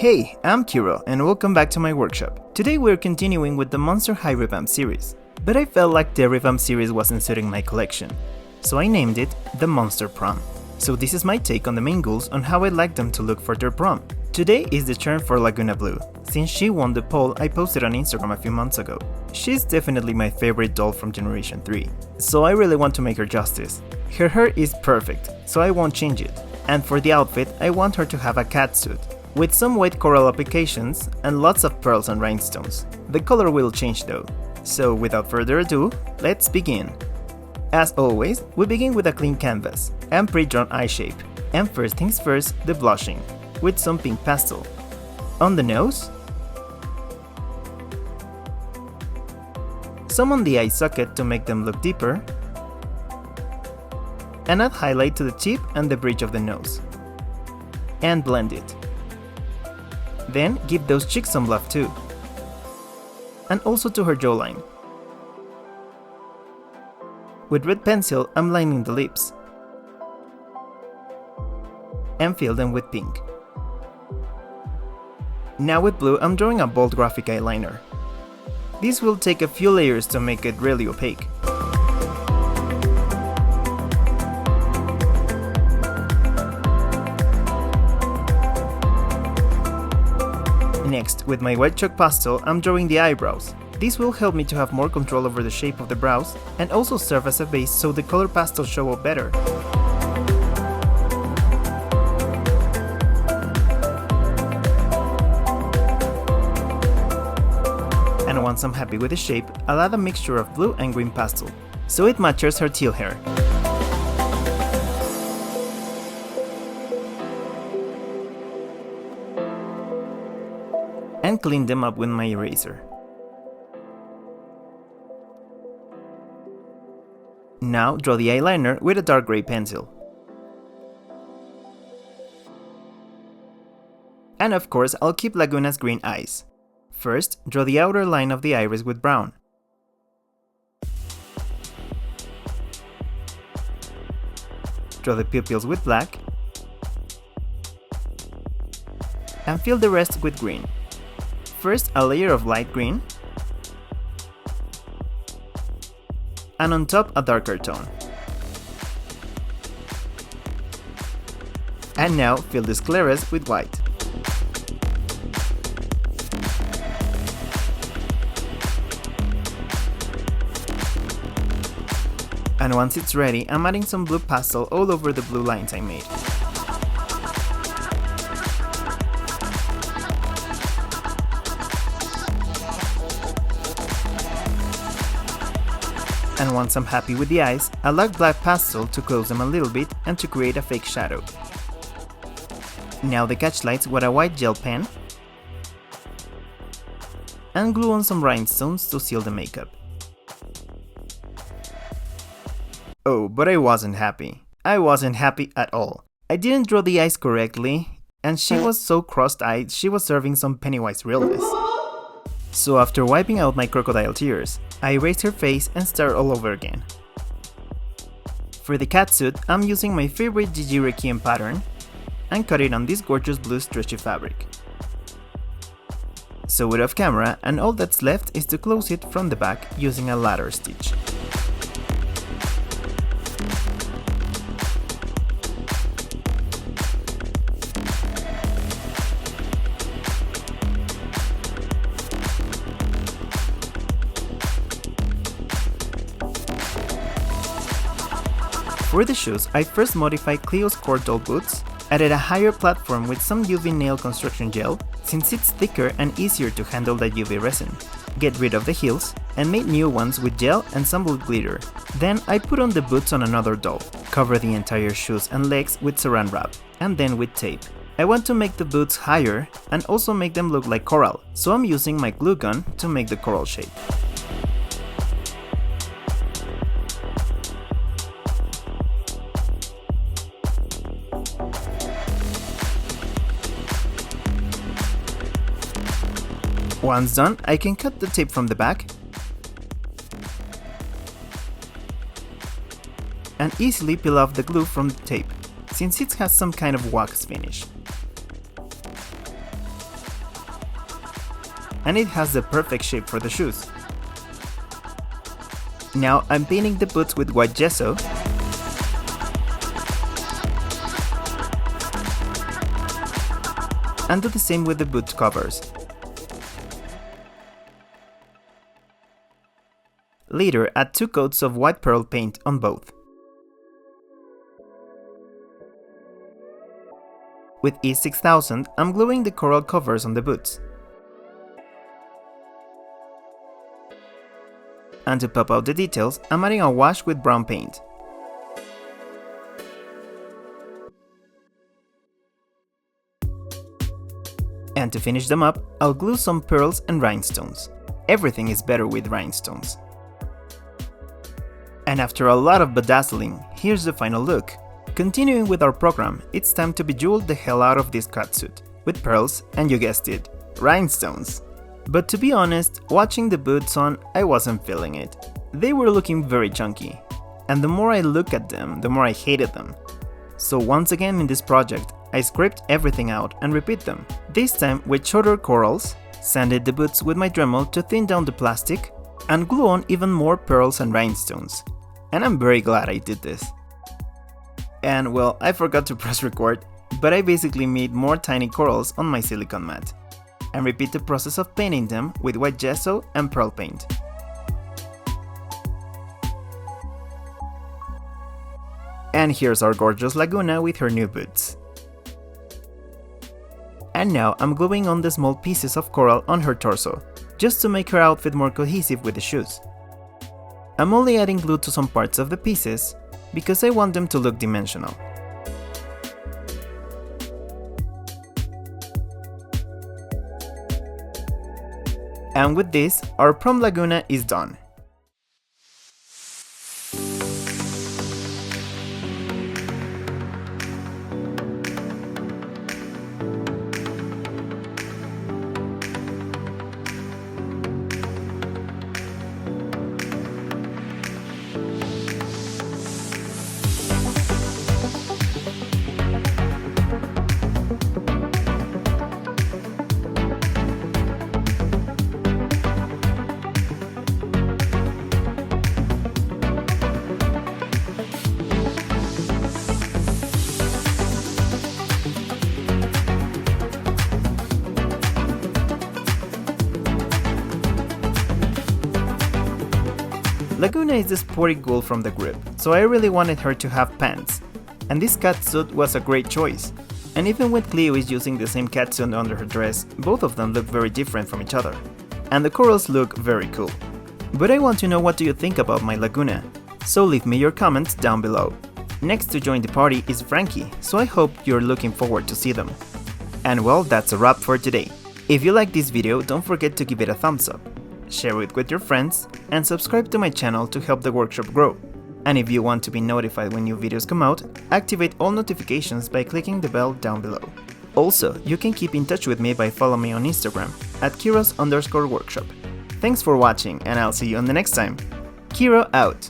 Hey, I'm Kiro and welcome back to my workshop. Today we're continuing with the Monster High Revamp series, but I felt like the Revamp series wasn't suiting my collection, so I named it the Monster Prom. So this is my take on the main ghouls on how I'd like them to look for their prom. Today is the turn for Lagoona Blue, since she won the poll I posted on Instagram a few months ago. She's definitely my favorite doll from Generation 3, so I really want to make her justice. Her hair is perfect, so I won't change it. And for the outfit, I want her to have a catsuit, with some white coral applications and lots of pearls and rhinestones. The color will change though. So without further ado, let's begin. As always, we begin with a clean canvas and pre-drawn eye shape. And first things first, the blushing, with some pink pastel. On the nose, some on the eye socket to make them look deeper, and add highlight to the tip and the bridge of the nose. And blend it. Then give those cheeks some bluff too. And also to her jawline. With red pencil, I'm lining the lips. And fill them with pink. Now with blue, I'm drawing a bold graphic eyeliner. This will take a few layers to make it really opaque. Next, with my white chalk pastel, I'm drawing the eyebrows. This will help me to have more control over the shape of the brows and also serve as a base so the color pastels show up better. And once I'm happy with the shape, I'll add a mixture of blue and green pastel, so it matches her teal hair. And clean them up with my eraser. Now draw the eyeliner with a dark gray pencil. And of course, I'll keep Lagoona's green eyes. First, draw the outer line of the iris with brown. Draw the pupils with black. And fill the rest with green. First, a layer of light green, and on top a darker tone. And now fill the scleras with white. And once it's ready, I'm adding some blue pastel all over the blue lines I made. And once I'm happy with the eyes, I'll add black pastel to close them a little bit and to create a fake shadow. Now the catch lights with a white gel pen, and glue on some rhinestones to seal the makeup. Oh, but I wasn't happy. I wasn't happy at all. I didn't draw the eyes correctly, and she was so cross-eyed she was serving some Pennywise realness. So after wiping out my crocodile tears, I erased her face and start all over again. For the catsuit, I'm using my favorite Gigi Requiem pattern and cut it on this gorgeous blue stretchy fabric. Sew it off camera, and all that's left is to close it from the back using a ladder stitch. For the shoes, I first modified Cleo's cord doll boots, added a higher platform with some UV nail construction gel, since it's thicker and easier to handle the UV resin. Get rid of the heels, and made new ones with gel and some blue glitter. Then I put on the boots on another doll, cover the entire shoes and legs with saran wrap, and then with tape. I want to make the boots higher and also make them look like coral, so I'm using my glue gun to make the coral shape. Once done, I can cut the tape from the back and easily peel off the glue from the tape, since it has some kind of wax finish. and it has the perfect shape for the shoes. Now I'm painting the boots with white gesso, and do the same with the boot covers. Later, add 2 coats of white pearl paint on both. With E6000, I'm gluing the coral covers on the boots. And to pop out the details, I'm adding a wash with brown paint. And to finish them up, I'll glue some pearls and rhinestones. Everything is better with rhinestones. And after a lot of bedazzling, here's the final look. Continuing with our program, it's time to bejewel the hell out of this catsuit, with pearls and, you guessed it, rhinestones. But to be honest, watching the boots on, I wasn't feeling it. They were looking very chunky, and the more I look at them, the more I hated them. So once again in this project, I scraped everything out and repeat them, this time with shorter corals, sanded the boots with my Dremel to thin down the plastic, and glue on even more pearls and rhinestones. And I'm very glad I did this. And well, I forgot to press record, but I basically made more tiny corals on my silicone mat, and repeat the process of painting them with white gesso and pearl paint. And here's our gorgeous Lagoona with her new boots. And now I'm gluing on the small pieces of coral on her torso, just to make her outfit more cohesive with the shoes. I'm only adding glue to some parts of the pieces, because I want them to look dimensional. And with this, our Prom Lagoona is done. Lagoona is the sporty girl from the group, so I really wanted her to have pants, and this catsuit was a great choice. And even when Cleo is using the same catsuit under her dress, both of them look very different from each other, and the corals look very cool. But I want to know what do you think about my Lagoona, so leave me your comments down below. Next to join the party is Frankie, so I hope you're looking forward to see them. And well, that's a wrap for today. If you like this video, don't forget to give it a thumbs up, share it with your friends, and subscribe to my channel to help the workshop grow. And if you want to be notified when new videos come out, activate all notifications by clicking the bell down below. Also, you can keep in touch with me by following me on Instagram at Kiros_workshop. Thanks for watching, and I'll see you on the next time. Kiro out!